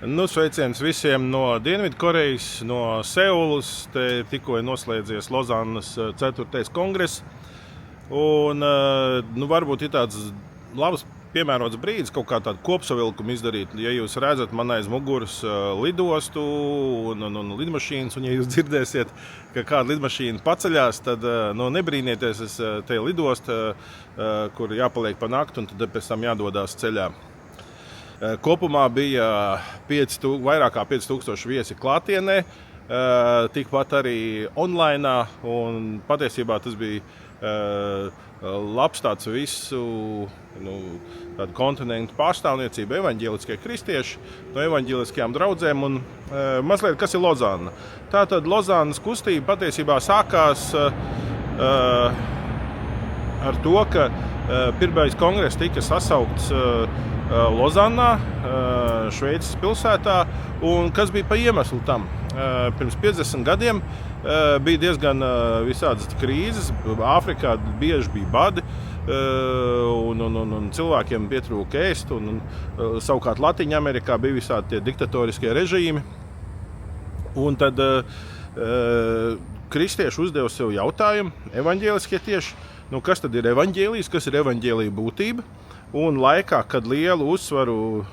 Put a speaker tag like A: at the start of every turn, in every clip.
A: Nu, sveiciens visiem no Dienvidkorejas, no Seulas. Te tikko ir noslēdzies Lozannas 4. kongress. Un, varbūt ir tāds labs piemērots brīdis kaut kā tādu kopsavilkumu izdarīt. Ja jūs redzat man aiz muguras lidostu un lidmašīnas, un ja jūs dzirdēsiet, ka kāda lidmašīna paceļās, tad nebrīnieties, te lidost, kur jāpaliek pa nakti un tad pēc tam jādodās ceļā. Kopumā bija vairāk kā 5000 viesi klātienē, tikpat arī online, un patiesībā tas bija labs tāds visu tādu kontinentu pārstāvniecība, evaņģēliskie kristieši no evaņģēliskajām draudzēm un mazliet kas ir Lozanna. Tātad Lozannas kustība patiesībā sākās ar to, ka pirmais kongress tika sasaukts Lozannā, Šveices pilsētā, un kas bija pa iemeslu tam? Pirms 50 gadiem bija diezgan visādas krīzes, Āfrikā bieži bija badi, un cilvēkiem pietrūka ēst, un savukārt Latīņa Amerikā bija visādi tie diktatoriskie režīmi. Un tad kristieši uzdeva sev jautājumu, evaņģēliskie tieši, kas tad ir evaņģēlijs, kas ir evaņģēlija būtība? Un laikā, kad lielu uzsvaru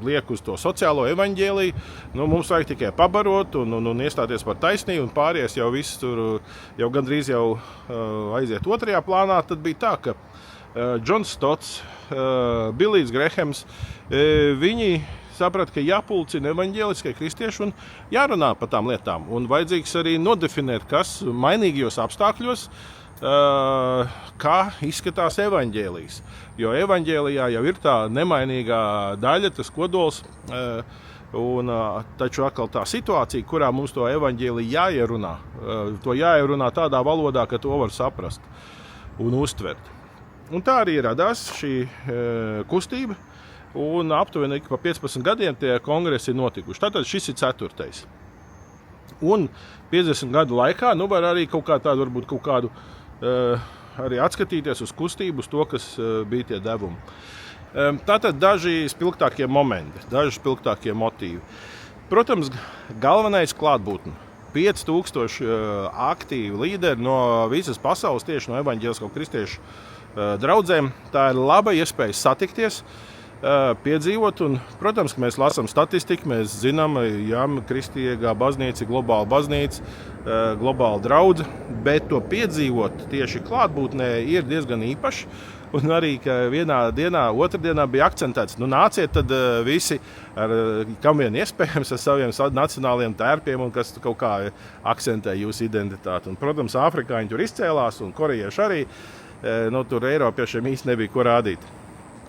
A: liek uz to sociālo evaņģēliju, mums vajag tikai pabarot un iestāties par taisnību, un pāries jau viss tur jau gandrīz aiziet otrajā plānā. Tad bija tā, ka Džons Stots, Billijs Grehams, viņi saprata, ka jāpulcina evaņģēliskie kristieši un jārunā par tām lietām. Un vajadzīgs arī nodefinēt, kas mainīgajos apstākļos, kā izskatās evaņģēlijs. Jo evaņģēlijā jau ir tā nemainīgā daļa, tas kodols, taču atkal tā situācija, kurā mums to evaņģēliju jāierunā, to jāierunā tādā valodā, ka to var saprast un uztvert. Un tā arī radās šī kustība, un aptuveni pa 15 gadiem tie kongresi ir notikuši. Tātad šis ir 4. Un 50 gadu laikā var arī kaut kādu arī atskatīties uz kustību, uz to, kas bija tie devumi. Tātad daži spilgtākie momenti, daži spilgtākie motīvi. Protams, galvenais klātbūtne. 5000 aktīvi līderi no visas pasaules, tieši no evaņģēlisko kristiešu draudzēm. Tā ir laba iespēja satikties, piedzīvot, un, protams, ka mēs lasām statistiku, mēs zinām, kristīgā baznīca, globāla baznīca, globāla draudze, bet to piedzīvot tieši klātbūtnē ir diezgan īpaši, un arī, ka vienā dienā, otrdienā bija akcentēts, nāciet tad visi, kam vien iespējams, ar saviem nacionāliem tērpiem, un kas kaut kā akcentē jūsu identitāti. Un, protams, afrikāņi tur izcēlās, un korejieši arī, tur eiropiešiem īsti nebija ko rādīt.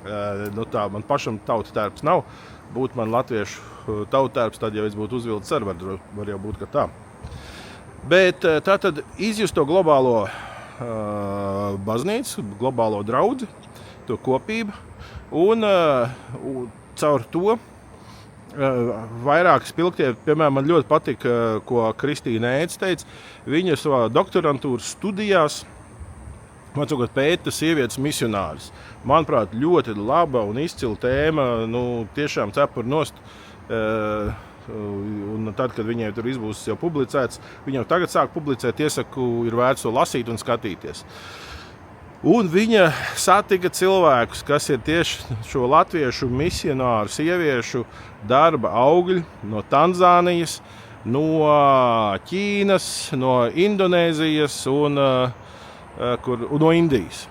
A: Tā man pašam tautu tērps nav. Būtu man latviešu tautu tērps, tad jau es būtu uzvilcis ar, var jau būt, ka tā. Bet tātad izjust to globālo baznīcu, globālo draudzi, to kopību, un caur to vairāk spilgtie, piemēram, man ļoti patika, ko Kristīna Ēts teica, viņa savā doktorantūras studijās pēta sievietes misionāris. Manuprāt, ļoti laba un izcila tēma, tiešām cepur nost. Un tad, kad viņai tur izbūs jau publicēts, viņa jau tagad sāk publicēt, iesaku, ir vērts to lasīt un skatīties. Un viņa satika cilvēkus, kas ir tieši šo latviešu misionāru sieviešu darba augļi no Tanzānijas, no Ķīnas, no Indonēzijas un no Indijas.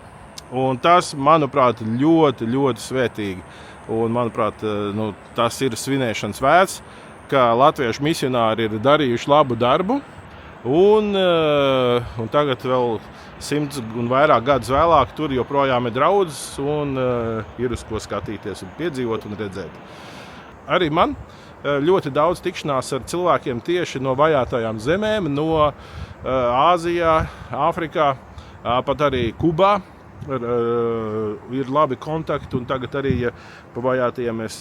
A: Un tas, manuprāt, ļoti, ļoti svētīgi. Un, manuprāt, tas ir svinēšanas vērts, ka latviešu misionāri ir darījuši labu darbu. Un tagad vēl 100 un vairāk gadus vēlāk tur joprojām ir draudzes un ir uz ko skatīties un piedzīvot un redzēt. Arī man ļoti daudz tikšanās ar cilvēkiem tieši no vajātajām zemēm, no Āzijā, Āfrikā, pat arī Kubā, ir labi kontakti, un tagad arī, ja pa vajātajiem mēs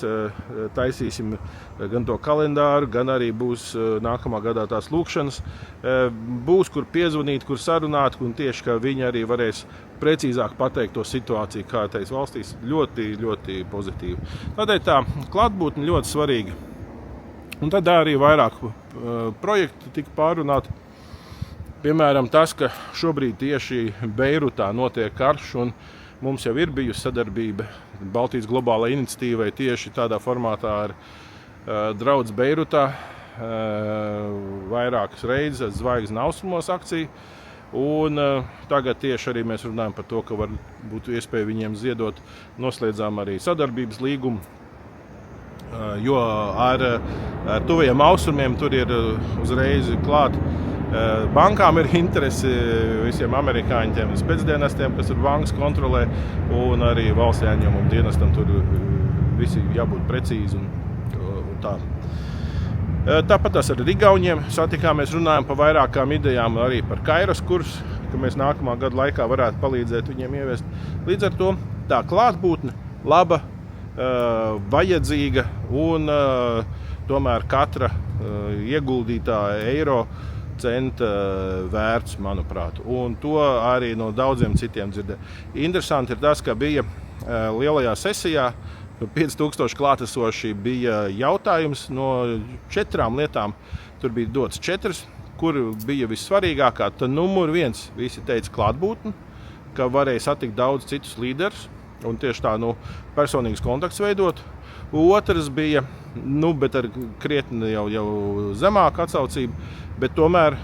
A: taisīsim gan to kalendāru, gan arī būs nākamā gadā tās lūkšanas. Būs, kur piezvanīt, kur sarunāt, un tieši, ka viņi arī varēs precīzāk pateikt to situāciju, kā tais valstīs, ļoti, ļoti pozitīvi. Tādēļ tā klātbūtne ļoti svarīga. Un tad arī vairāk projektu tika pārunāti. Piemēram, tas, ka šobrīd tieši Beirutā notiek karš, un mums jau ir bijusi sadarbība Baltijas globālai iniciatīvai tieši tādā formātā ar Draudz Beirutā, vairākas reizes Zvaigzne austrumos akciju. Un tagad tieši arī mēs runājam par to, ka var būt iespēja viņiem ziedot, noslēdzām arī sadarbības līgumu. Jo ar tuvajiem austrumiem tur ir uzreiz klāt. Bankām ir interesi, visiem amerikāņiem, spēcdienestiem, kas ir bankas kontrolē, un arī valsts ieņēmumu dienestam tur visi jābūt precīzi un tā. Tāpat tās ar Igauņiem satikāmies, runājam par vairākām idejām, arī par Kairos kursu, ka mēs nākamā gada laikā varētu palīdzēt viņiem ieviest. Līdz ar to tā klātbūtne laba, vajadzīga un tomēr katra ieguldītā eiro centa vērts, manuprāt. Un to arī no daudziem citiem dzirdēju. Interesanti ir tas, ka bija lielajā sesijā 5000 klātesoši bija jautājums no 4 lietām. Tur bija dots 4, kur bija vissvarīgākā. Tad numur 1 visi teica klātbūtni, ka varēja satikt daudz citus līderus un tieši tā personīgs kontakts veidot. Otrs bija, bet ar krietni jau zemāku atsaucību, bet tomēr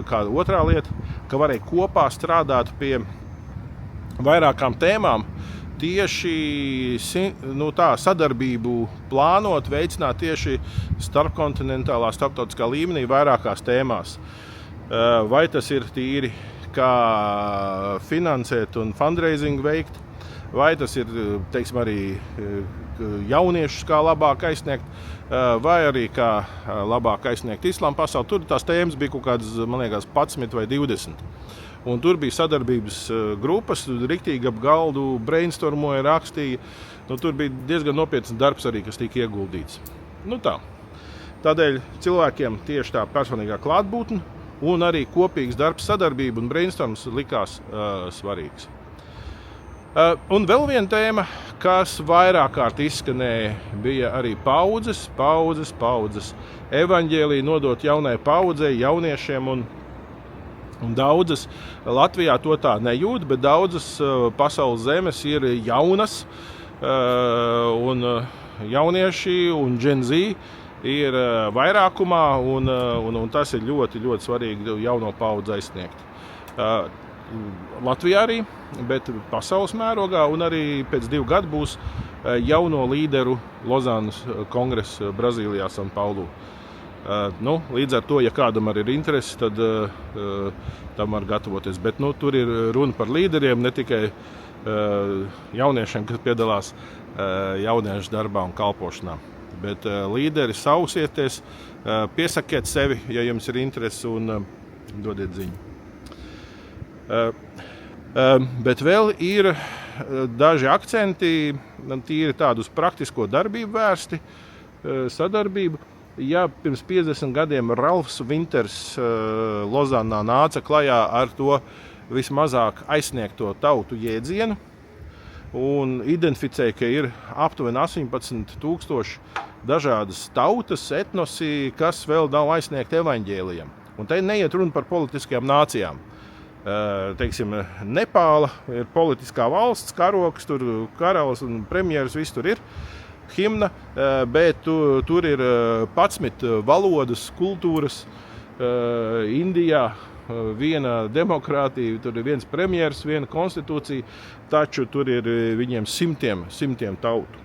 A: kāda otrā lieta, ka varēja kopā strādāt pie vairākām tēmām, tieši sadarbību plānot, veicināt tieši starpkontinentālā, starptautiskā līmenī vairākās tēmās. Vai tas ir tīri, kā finansēt un fundraising veikt, vai tas ir, teiksim, arī jauniešus kā labāk aizsniegt, vai arī kā labāk aizsniegt islāma pasauli. Tur tās tēmas bija kaut kādas, man liekas, 11 vai 20. Un tur bija sadarbības grupas, riktīgi ap galdu brainstormoja, rakstīja. Tur bija diezgan nopietns darbs arī, kas tika ieguldīts. Tā. Tādēļ cilvēkiem tieši tā personīgā klātbūtne un arī kopīgs darbs, sadarbība un brainstorms likās svarīgs. Un vēl viena tēma, kas vairāk kārt izskanēja, bija arī paudzes. Evaņģēliju nodot jaunai paudzei, jauniešiem un daudzas Latvijā to tā nejūt, bet daudzas pasaules zemes ir jaunas un jaunieši un Gen Z ir vairākumā un tas ir ļoti, ļoti svarīgi jauno paudzi aizsniegt. Latvijā arī, bet pasaules mērogā, un arī pēc 2 gadu būs jauno līderu Lozānas kongress Brazīlijā, San Paulu. Līdz ar to, ja kādam arī ir interesi, tad tam var gatavoties. Bet tur ir runa par līderiem, ne tikai jauniešiem, kas piedalās jauniešu darbā un kalpošanā. Bet līderi sausieties, piesakiet sevi, ja jums ir interesi, un dodiet ziņu. Bet vēl ir daži akcenti, tīri tādu uz praktisko darbību vērsti, sadarbību. Ja pirms 50 gadiem Ralfs Vinters Lozānā nāca klajā ar to vismazāk aizsniegto tautu jēdzienu un identificēja, ka ir aptuveni 18,000 dažādas tautas, etnosi, kas vēl nav aizsniegti evaņģēlijam. Un te neiet runa par politiskajām nācijām. Teiksim, Nepāla ir politiskā valsts, karoks, tur karalis un premjeras, viss tur ir, himna, bet tur ir 11 valodas, kultūras, Indijā viena demokrātija, tur ir viens premjers, viena konstitūcija, taču tur ir viņiem simtiem tautu.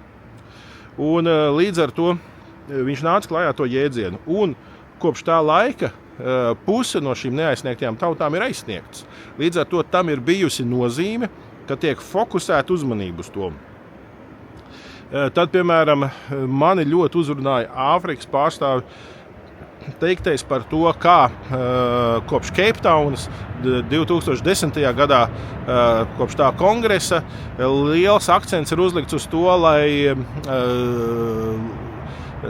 A: Un līdz ar to viņš nāca klājā to jēdzienu. Un kopš tā laika puse no šīm neaizsniegtajām tautām ir aizsniegtas. Līdz ar to tam ir bijusi nozīme, ka tiek fokusēta uzmanība uz to. Tad, piemēram, mani ļoti uzrunāja Āfrikas pārstāvi, teiktais par to, kā kopš Keiptaunas 2010. Gadā, kopš tā kongresa, liels akcents ir uzlikts uz to, lai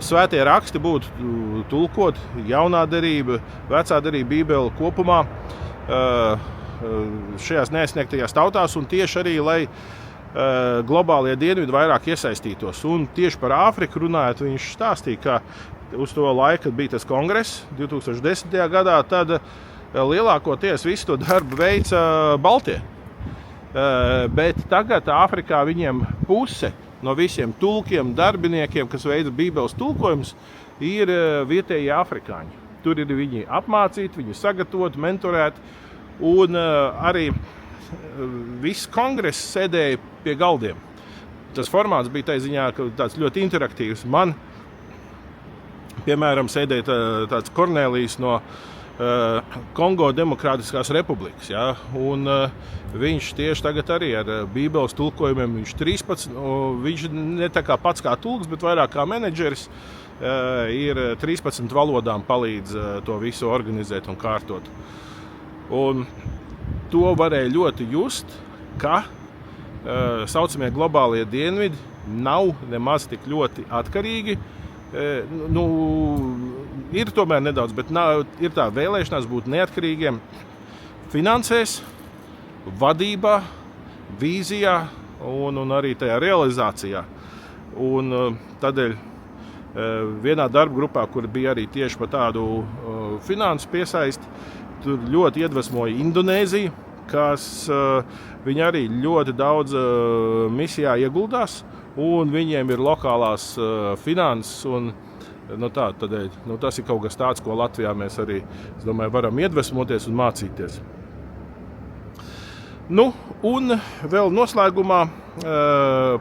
A: svētie raksti būtu tulkot, jaunā derība, vecā derība, Bībele kopumā šajās neaizsniegtajās tautās, un tieši arī, lai globālie dienvidi vairāk iesaistītos. Un tieši par Āfriku runājot, viņš stāstīja, ka uz to laiku, kad bija tas kongress 2010. Gadā, tad lielākoties visu to darbu veica Baltie. Bet tagad Āfrikā viņiem puse no visiem tulkiem, darbiniekiem, kas veica Bībeles tulkojumus, ir vietējie afrikāņi. Tur ir viņi apmācīti, viņi sagatavoti, mentorēti, un arī viss kongress sēdēja pie galdiem. Tas formāts bija tā ziņā, ka tāds ļoti interaktīvs. Man, piemēram, sēdēja tāds Kornelijs no Kongo Demokrātiskās republikas, ja? Un viņš tieši tagad arī ar Bībeles tulkojumiem, viņš 13, viņš ne tā kā pats kā tulks, bet vairāk kā menedžeris, ir 13 valodām palīdz to visu organizēt un kārtot. Un to varēja ļoti just, ka saucamie globālie dienvidi nav nemaz tik ļoti atkarīgi. Ir tomēr nedaudz, bet ir tā vēlēšanās būt neatkarīgiem finansēs, vadībā, vīzijā un arī tajā realizācijā. Un tādēļ vienā darba grupā, kur bija arī tieši par tādu finansu piesaisti, tur ļoti iedvesmoja Indonēzija, kas viņi arī ļoti daudz misijā ieguldās, un viņiem ir lokālās finanses. Un, tas ir kaut kas tāds, ko Latvijā mēs arī, es domāju, varam iedvesmoties un mācīties. Un vēl noslēgumā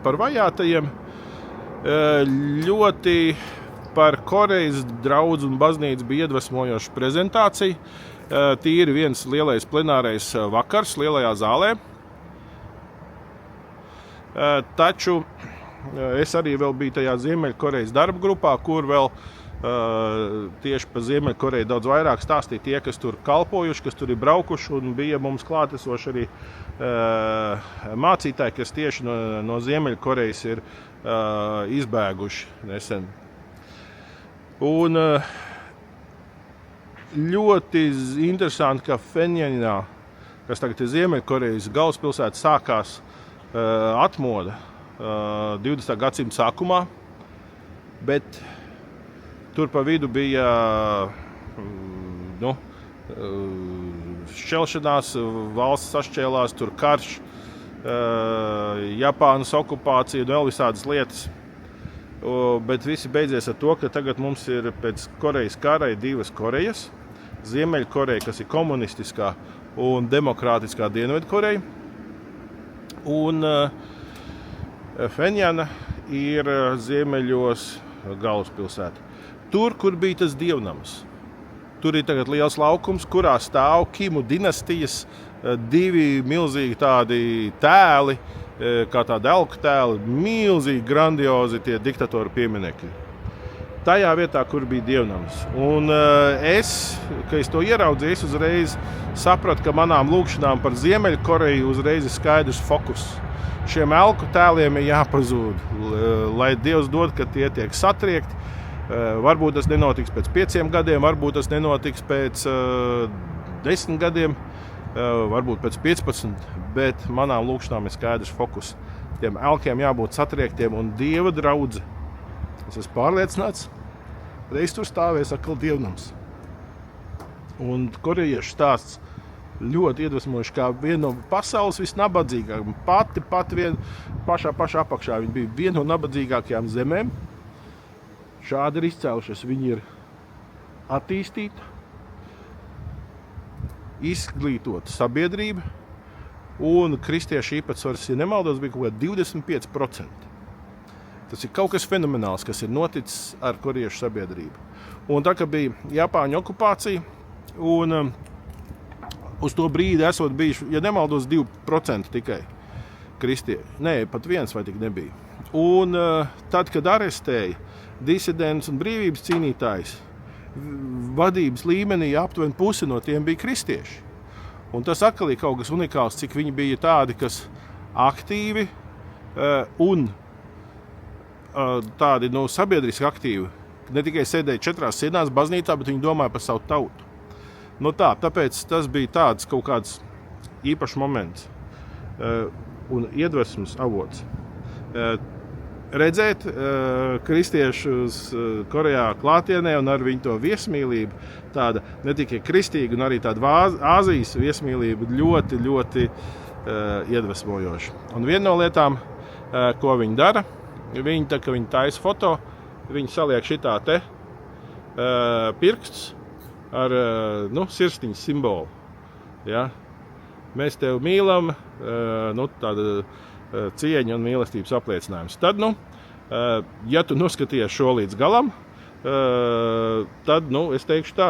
A: par vajātajiem. Ļoti par Korejas draudzu un baznīcu bija iedvesmojoša prezentācija. Tīri viens lielais plenārais vakars lielajā zālē. Taču es arī vēl biju tajā Ziemeļkorejas darba grupā, kur vēl tieši par Ziemeļkoreju daudz vairāk stāstīja tie, kas tur kalpojuši, kas tur ir braukuši, un bija mums klātesoši arī mācītāji, kas tieši no Ziemeļkorejas ir izbēguši nesen. Un ļoti interesanti, ka Phenjanā, kas tagad ir Ziemeļkorejas galvaspilsēta, sākās atmoda 20. gadsimta sākumā, bet tur pa vidu bija šķelšanās, valsts sašķēlās, tur karš, Japānas okupācija un vēl visādas lietas. Bet visi beidzies ar to, ka tagad mums ir pēc Korejas kara divas Korejas. Ziemeļkoreja, kas ir komunistiskā un demokrātiskā Dienvidkoreja. Un Phenjana ir ziemeļos galvaspilsēta. Tur, kur bija tas dievnams, tur ir tagad liels laukums, kurā stāv Kimu dinastijas divi milzīgi tādi tēli, kā tādi elku tēli, milzīgi grandiozi tie diktatoru pieminekļi. Tajā vietā, kur bija dievnams. Un kad es to ieraudzīju, es uzreiz sapratu, ka manām lūkšanām par Ziemeļkoreju uzreiz ir skaidrs fokus. Šiem elku tēliem ir jāpazūd, lai Dievs dod, ka tie tiek satriekti. Varbūt tas nenotiks pēc 5 gadiem, varbūt tas nenotiks pēc 10 gadiem, varbūt pēc 15, bet manām lūkšanām ir skaidrs fokus. Tiem elkiem jābūt satriektiem un Dieva draudze. Es esmu pārliecināts, reiz tur stāvēs atkal dievnams. Un korejiešu stāsts ļoti iedvesmojuši, kā viena no pasaules visnabadzīgākajām. Pati vien pašā apakšā. Viņa bija viena no nabadzīgākajām zemēm. Šādi ir izcēlušies. Viņi ir attīstīta, izglītota sabiedrība, un kristiešu īpatsvars, ja nemaldos, bija kaut kā 25%. Tas ir kaut kas fenomenāls, kas ir noticis ar korejiešu sabiedrību. Un tā, ka bija Japāņu okupācija, un uz to brīdi esot bijuši, ja nemaldos, 2% tikai kristieši. Nē, pat viens vai tik nebija. Un tad, kad arestēja disidents un brīvības cīnītājs, vadības līmenī aptuveni pusi no tiem bija kristieši. Un tas atkal ir kaut kas unikāls, cik viņi bija tādi, kas aktīvi un tādi sabiedriski aktīvi. Ne tikai sēdēja 4 sienās baznīcā, bet viņi domāja par savu tautu. Tāpēc tas bija tāds kaut kāds īpašs moments un iedvesmas avots. Redzēt kristiešus Korejā klātienē un ar viņu to viesmīlību, tāda ne tikai kristīga, un arī tāda Āzijas viesmīlība ļoti, ļoti iedvesmojoša. Un viena no lietām, ko viņi dara, kad viņi taisa foto, viņi saliek šitā te pirksts ar sirsniņas simbolu. Ja? Mēs tevi mīlam, tāda cieņa un mīlestības apliecinājums. Tad, ja tu noskaties šo līdz galam, tad, es teikšu tā,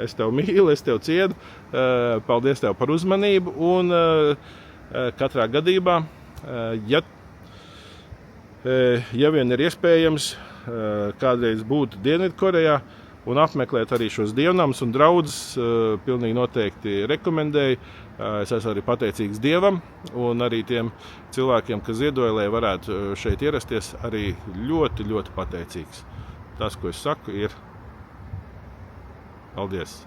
A: es tevi mīlu, es tevi ciedu, paldies tev par uzmanību, un katrā gadījumā, ja vien ir iespējams kādreiz būt Dienvidkorejā un apmeklēt arī šos dievnamus un draudzes, pilnīgi noteikti rekomendēju. Es esmu arī pateicīgs Dievam un arī tiem cilvēkiem, kas ziedoja, lai varētu šeit ierasties, arī ļoti, ļoti pateicīgs. Tas, ko es saku, ir paldies!